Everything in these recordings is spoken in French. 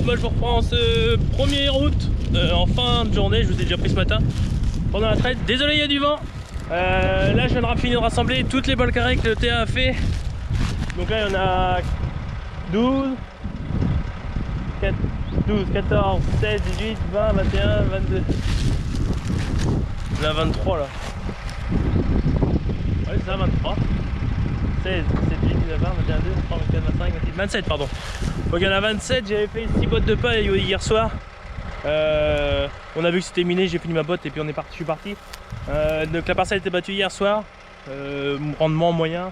moi je vous reprends ce 1er août en fin de journée, je vous ai déjà pris ce matin pendant la traite. Désolé, il y a du vent. Là je viens de finir de rassembler toutes les balles carrées que le TA a fait. Donc là il y en a 12, 14, 16, 18, 20, 21, 22. Il y en a 23 là. Ouais c'est ça, 23. 16, 17, 18, 19, 20, 21, 22, 23, 24, 25, 26, 27 pardon. Donc il y en a 27, j'avais fait 6 bottes de paille hier soir. On a vu que c'était miné, j'ai fini ma botte et puis je suis parti. Donc la parcelle était battue hier soir. Rendement moyen.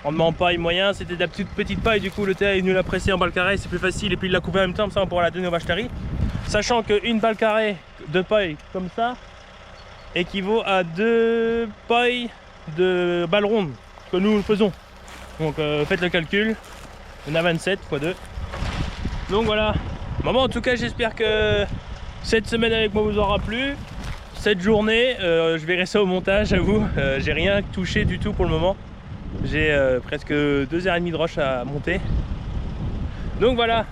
Rendement paille moyen, c'était de la petite paille, du coup le TA est venu la presser en balle carrée, c'est plus facile et puis il l'a coupé en même temps, comme ça on pourra la donner aux vaches taries. Sachant qu'une balle carrée de paille comme ça équivaut à 2 pailles de balles rondes que nous le faisons. Donc faites le calcul, on a 27 x 2. Donc voilà. Maman, en tout cas j'espère que cette semaine avec moi vous aura plu. Cette journée, je verrai ça au montage, j'avoue. J'ai rien touché du tout pour le moment. J'ai presque 2h30 de rush à monter. Donc voilà.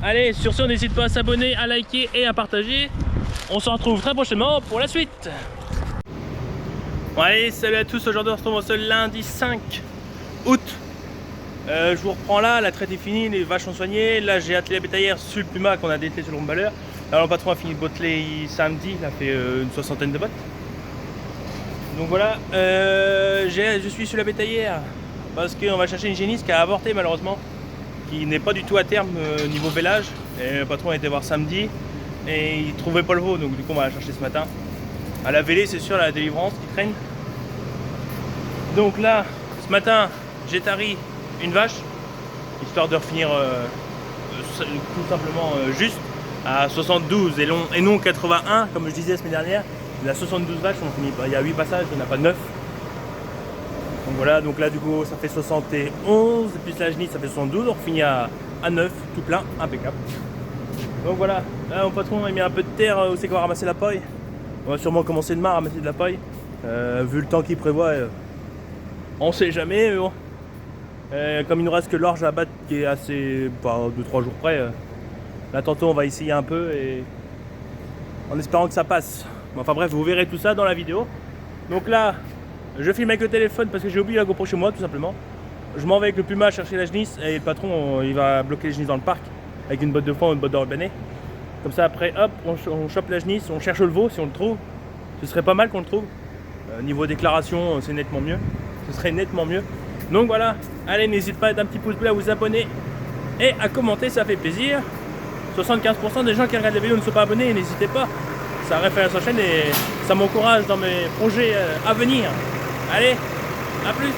Allez, sur ce, n'hésite pas à s'abonner, à liker et à partager. On se retrouve très prochainement pour la suite. Bon, allez, salut à tous. Aujourd'hui, on se retrouve ce lundi 5 août. Je vous reprends là, la traite est finie, les vaches sont soignées. Là, j'ai attelé la bétaillère sur le Puma qu'on a dételé sur le Romballeur. Alors, le patron a fini de botteler samedi, il a fait une 60aine de bottes. Donc voilà, je suis sur la bétaillère parce qu'on va chercher une génisse qui a avorté malheureusement, qui n'est pas du tout à terme niveau vélage. Et le patron a été voir samedi et il trouvait pas le veau, donc du coup on va la chercher ce matin. À la vélée, c'est sûr, la délivrance qui traîne. Donc là, ce matin, j'ai tari une vache, histoire de finir tout simplement juste à 72 et non 81 comme je disais la semaine dernière. Il y a 72 vaches, il y a 8 passages, il n'y en a pas 9. Donc voilà, donc là du coup ça fait 71, et puis la genisse ça fait 72, on finit à 9, tout plein, impeccable. Donc voilà, là mon patron a mis un peu de terre où c'est qu'on va ramasser la paille. On va sûrement commencer demain à ramasser de la paille. Vu le temps qu'il prévoit, on sait jamais, mais bon. Comme il nous reste que l'orge à battre qui est assez, 2-3 jours près, là tantôt on va essayer un peu et en espérant que ça passe. Enfin bref, vous verrez tout ça dans la vidéo. Donc là, je filme avec le téléphone parce que j'ai oublié la GoPro chez moi tout simplement. Je m'en vais avec le Puma chercher la genisse et le patron il va bloquer les genisses dans le parc avec une botte de foin ou une botte de rubané. Comme ça après hop, on chope la genisse, on cherche le veau si on le trouve. Ce serait pas mal qu'on le trouve. Niveau déclaration, c'est nettement mieux. Ce serait nettement mieux. Donc voilà, allez, n'hésite pas à mettre un petit pouce bleu, à vous abonner et à commenter, ça fait plaisir. 75% des gens qui regardent les vidéos ne sont pas abonnés, n'hésitez pas. Ça référence à la chaîne et ça m'encourage dans mes projets à venir. Allez, à plus.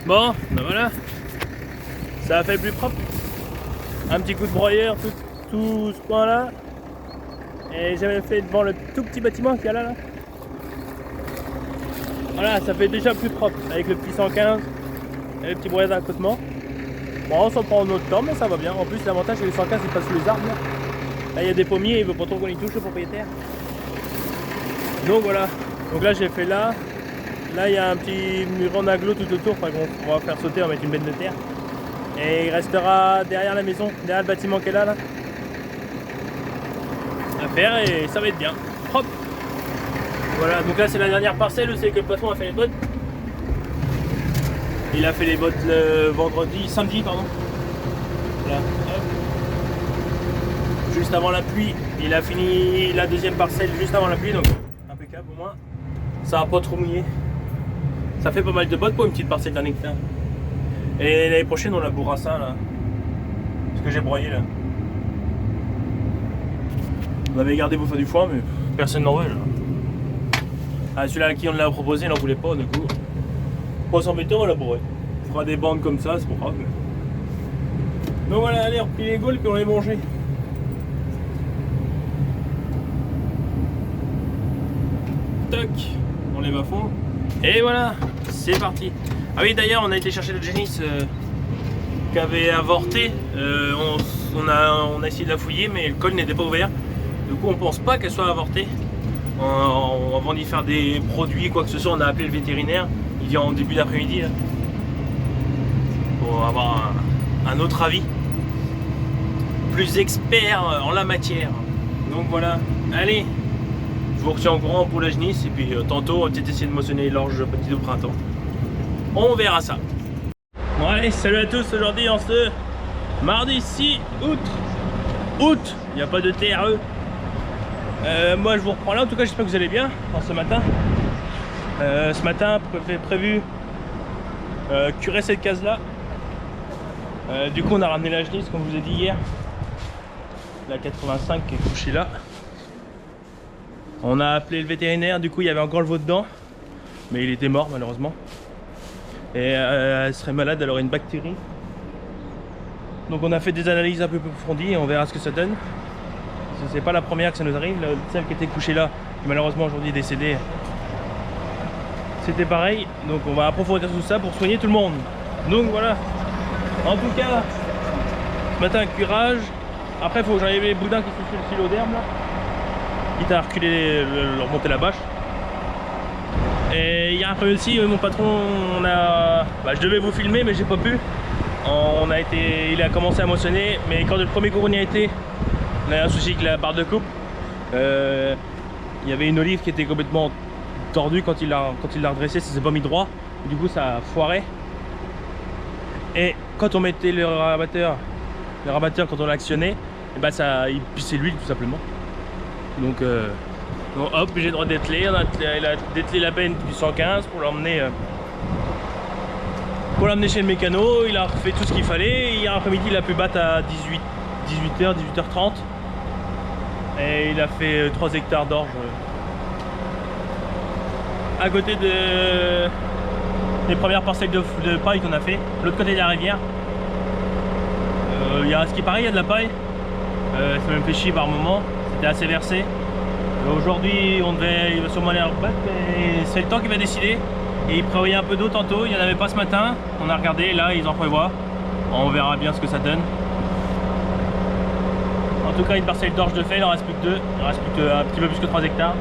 Bon, ben voilà, ça a fait plus propre. Un petit coup de broyeur, tout ce coin là. Et j'avais fait devant le tout petit bâtiment qu'il y a là. Voilà, ça fait déjà plus propre avec le petit 115 et le petit broyeur d'accotement. Bon, on s'en prend notre temps, mais ça va bien. En plus, l'avantage c'est que le 115 il passe sous les arbres. Là, il y a des pommiers, il veut pas trop qu'on y touche, le propriétaire. Donc voilà, donc là j'ai fait là. Là, il y a un petit mur en aglo tout autour, enfin, on va faire sauter, on va mettre une benne de terre. Et il restera derrière la maison, derrière le bâtiment qui est là. À faire et ça va être bien. Hop. Voilà, donc là c'est la dernière parcelle, c'est que le patron a fait les bottes. Il a fait les bottes le samedi pardon. Là, hop. Juste avant la pluie, il a fini la deuxième parcelle juste avant la pluie, donc impeccable au moins. Ça va pas trop mouillé. Ça fait pas mal de bottes pour une petite parcelle d'un hectare. Et l'année prochaine on la bourra ça là. Ce que j'ai broyé là. On avait gardé pour faire du foin mais personne n'en veut là. Ah, celui-là à qui on l'a proposé, il n'en voulait pas, du coup. Pour s'embêter, on va la bourrer. On fera des bandes comme ça, c'est pas grave. Donc voilà, allez, on replie les gaules et puis on les manger. Toc, on lève à fond. Et voilà, c'est parti. Ah oui, d'ailleurs, on a été chercher le génisse qui avait avorté. On a essayé de la fouiller, mais le col n'était pas ouvert. Du coup, on pense pas qu'elle soit avortée. Avant d'y faire des produits, quoi que ce soit, on a appelé le vétérinaire. Il vient en début d'après-midi pour avoir un autre avis, plus expert en la matière. Donc voilà, allez, je vous retiens au courant pour la genisse et puis tantôt on va peut-être essayer de moissonner l'orge petit au printemps. On verra ça. Bon allez, salut à tous, aujourd'hui en ce mardi 6 août. Il n'y a pas de TRE. Moi je vous reprends là, en tout cas j'espère que vous allez bien ce matin. Ce matin prévu curer cette case là. Du coup on a ramené la genisse comme je vous ai dit hier. La 85 qui est couchée là. On a appelé le vétérinaire, du coup il y avait encore le veau dedans. Mais il était mort malheureusement. Et elle serait malade, elle aurait une bactérie. Donc on a fait des analyses un peu plus approfondies et on verra ce que ça donne. C'est pas la première que ça nous arrive, celle qui était couchée là, qui malheureusement aujourd'hui est décédée, c'était pareil. Donc on va approfondir tout ça pour soigner tout le monde. Donc voilà, en tout cas, ce matin curage. Après il faut que j'enlève les boudins qui sont sur le silo d'herbe là, quitte à reculer, remonter la bâche. Et hier après aussi, mon patron, je devais vous filmer mais j'ai pas pu. Il a commencé à moissonner, mais quand le premier couronnier a été, on a eu un souci avec la barre de coupe. Il y avait une olive qui était complètement tordue quand il l'a redressée, ça s'est pas mis droit. Du coup ça a foiré. Et quand on mettait le rabatteur quand on l'actionnait, et ben il pissait l'huile tout simplement. Donc hop, j'ai le droit d'ételer. Il a dételé la benne du 115 pour l'emmener chez le mécano. Il a fait tout ce qu'il fallait. Hier après-midi il a pu battre à 18h, 18h30. Et il a fait 3 hectares d'orge à côté des premières parcelles de paille qu'on a fait, l'autre côté de la rivière. Ce qui paraît, il y a de la paille. Ça me fait chier par moment, c'était assez versé. Aujourd'hui il va sûrement aller à rebattre, mais c'est le temps qui va décider. Et il prévoyait un peu d'eau tantôt, il n'y en avait pas ce matin. On a regardé, là ils en prévoient. On verra bien ce que ça donne. En tout cas une parcelle d'orge de fait, il en reste plus que 2. Il en reste plus que un petit peu plus que 3 hectares.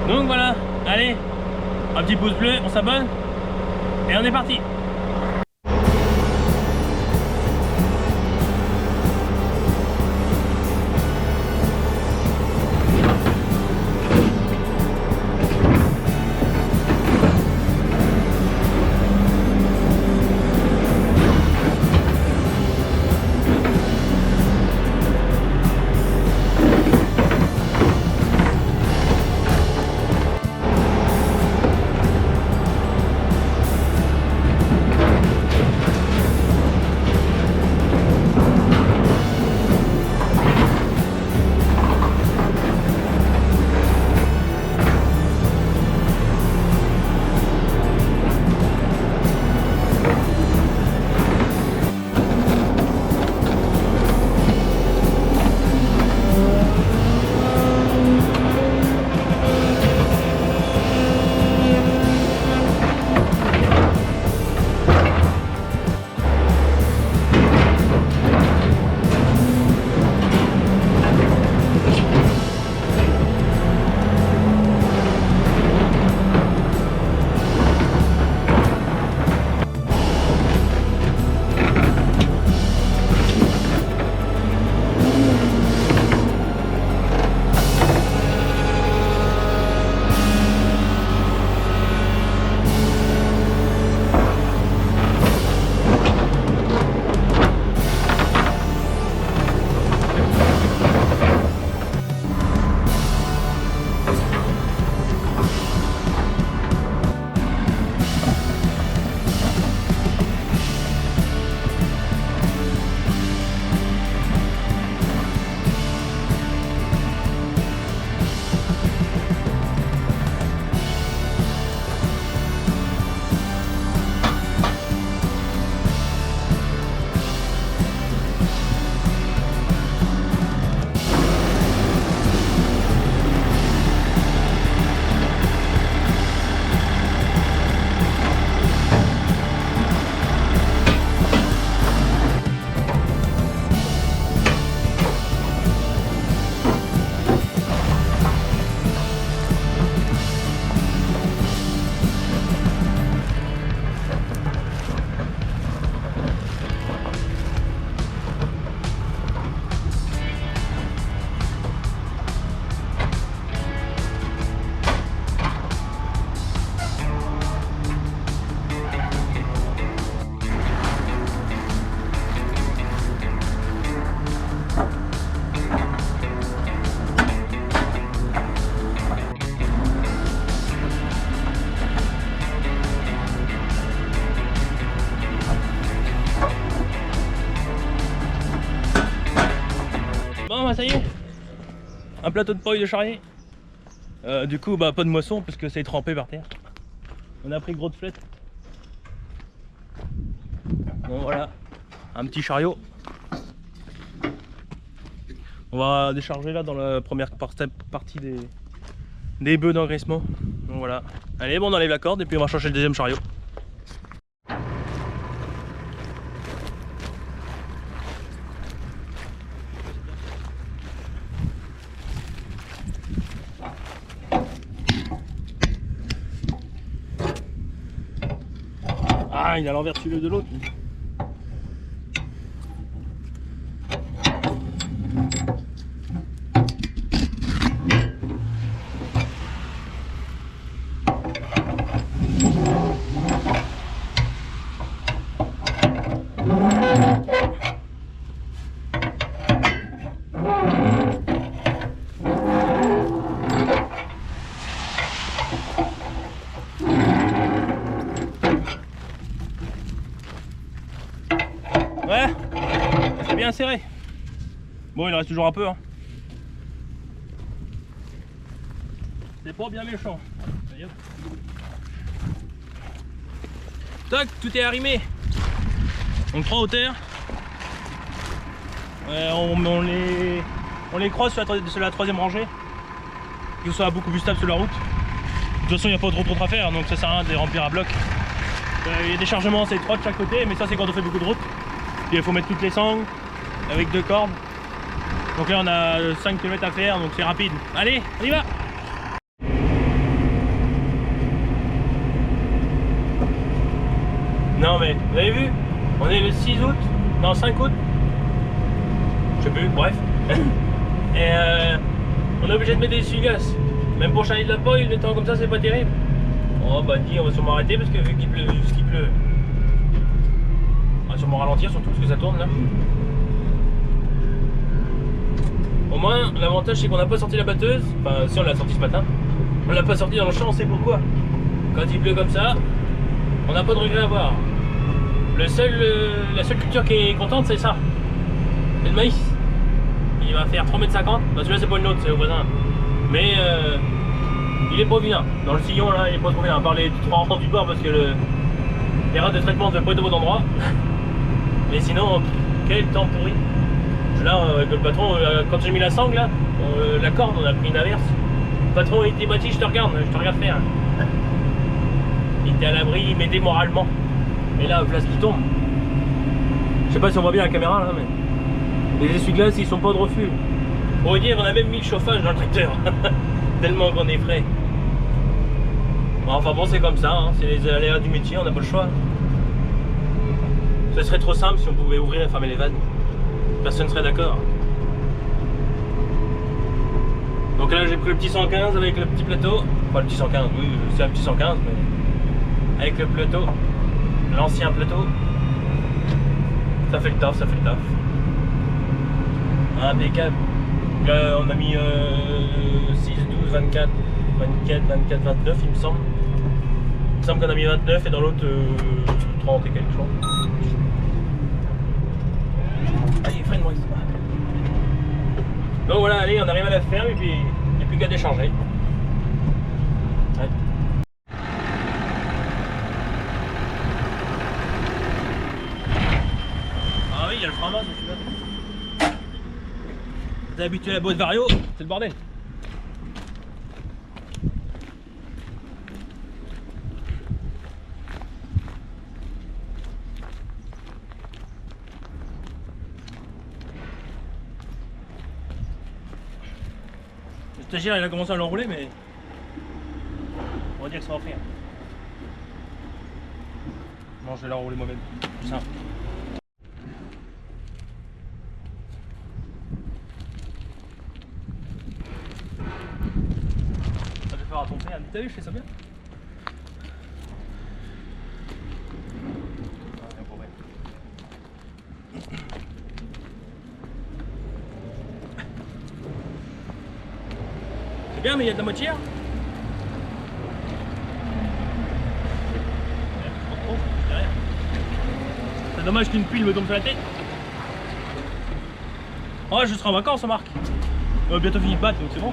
Donc voilà, allez, un petit pouce bleu, on s'abonne et on est parti. Bon bah ça y est, un plateau de paille de charrier. Du coup bah pas de moisson parce que c'est trempé par terre. On a pris gros de flette. Bon voilà, un petit chariot. On va décharger là dans la première partie des bœufs d'engraissement. Donc voilà. Allez bon on enlève la corde et puis on va chercher le deuxième chariot. Ah, il a l'envers celui de l'autre. Ouais, c'est bien serré. Bon, il reste toujours un peu. Hein. C'est pas bien méchant. Allez, hop. Toc, tout est arrimé. Donc 3 hauteurs. On les croise sur la troisième rangée. Que ce soit beaucoup plus stable sur la route. De toute façon, il n'y a pas trop à faire, donc ça sert à rien de les remplir à bloc. Il y a des chargements assez étroits de chaque côté, mais ça c'est quand on fait beaucoup de route. Puis il faut mettre toutes les sangles avec 2 cordes. Donc là on a 5 km à faire, donc c'est rapide. Allez, on y va! Non mais, vous avez vu? On est le 6 août, non 5 août. Je sais plus, bref. Et on est obligé de mettre des essuie-glaces. Même pour charrier de la paille, le temps comme ça c'est pas terrible. Oh bah dis, on va sûrement arrêter parce que vu qu'il pleut, on va sûrement ralentir surtout parce que ça tourne là. Au moins l'avantage c'est qu'on n'a pas sorti la batteuse. Enfin si on l'a sorti ce matin. On l'a pas sorti dans le champ, on sait pourquoi. Quand il pleut comme ça, on n'a pas de regret à avoir. La seule culture qui est contente c'est ça. C'est le maïs. Il va faire 3,50 m. Bah celui-là c'est pas une autre, c'est au voisin. Mais il est pas vilain. Dans le sillon là, il est pas trop vilain. À part les 3 rangs du bord parce que les rats de traitement ne veulent pas être au bon endroit. Mais sinon, quel temps pourri. Là, avec le patron, quand j'ai mis la sangle là, la corde, on a pris une averse. Le patron il dit Baptiste, je te regarde faire. Il était à l'abri, il m'aidait moralement. Et là, place qui tombe. Je sais pas si on voit bien la caméra là, mais les essuie-glaces ils sont pas de refus. Pour vous dire, on a même mis le chauffage dans le tracteur. Tellement qu'on est frais. Enfin bon, c'est comme ça, hein. C'est les aléas du métier, on n'a pas le choix. Ce serait trop simple si on pouvait ouvrir et fermer les vannes. Personne ne serait d'accord. Donc là j'ai pris le petit 115 avec le petit plateau. Enfin le petit 115, oui c'est un petit 115 mais avec le plateau. L'ancien plateau. Ça fait le taf, ça fait le taf. Impeccable. Là, on a mis 6, 12, 24, 24, 24, 29 il me semble. Il me semble qu'on a mis 29 et dans l'autre 30 et quelque chose. Allez, freine-moi ici. Donc voilà, allez, on arrive à la ferme et puis il n'y a plus qu'à décharger. Ouais. Ah oui, il y a le frein à main, celui-là. T'es habitué à la boîte Vario, c'est le bordel. Le stagiaire il a commencé à l'enrouler mais on va dire que ça va faire. Non, je vais l'enrouler moi-même, plus simple. Ça fait faire à ton père, t'as vu, je fais ça bien. C'est bien, mais il y a de la moitié. C'est dommage qu'une pile me tombe sur la tête. Oh, je serai en vacances, Marc. On va bientôt finir de battre, donc c'est bon.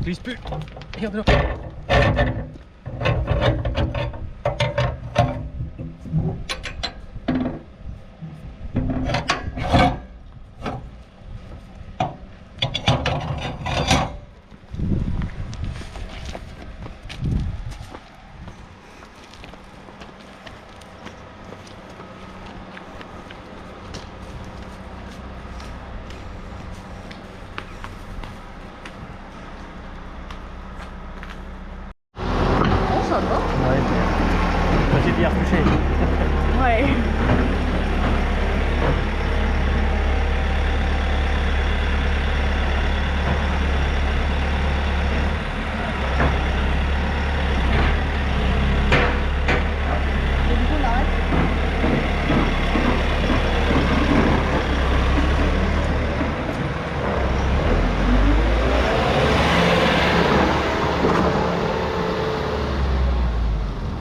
Glisse plus. Regarde là. Ça va? Ouais. J'ai bien retouché. Ouais.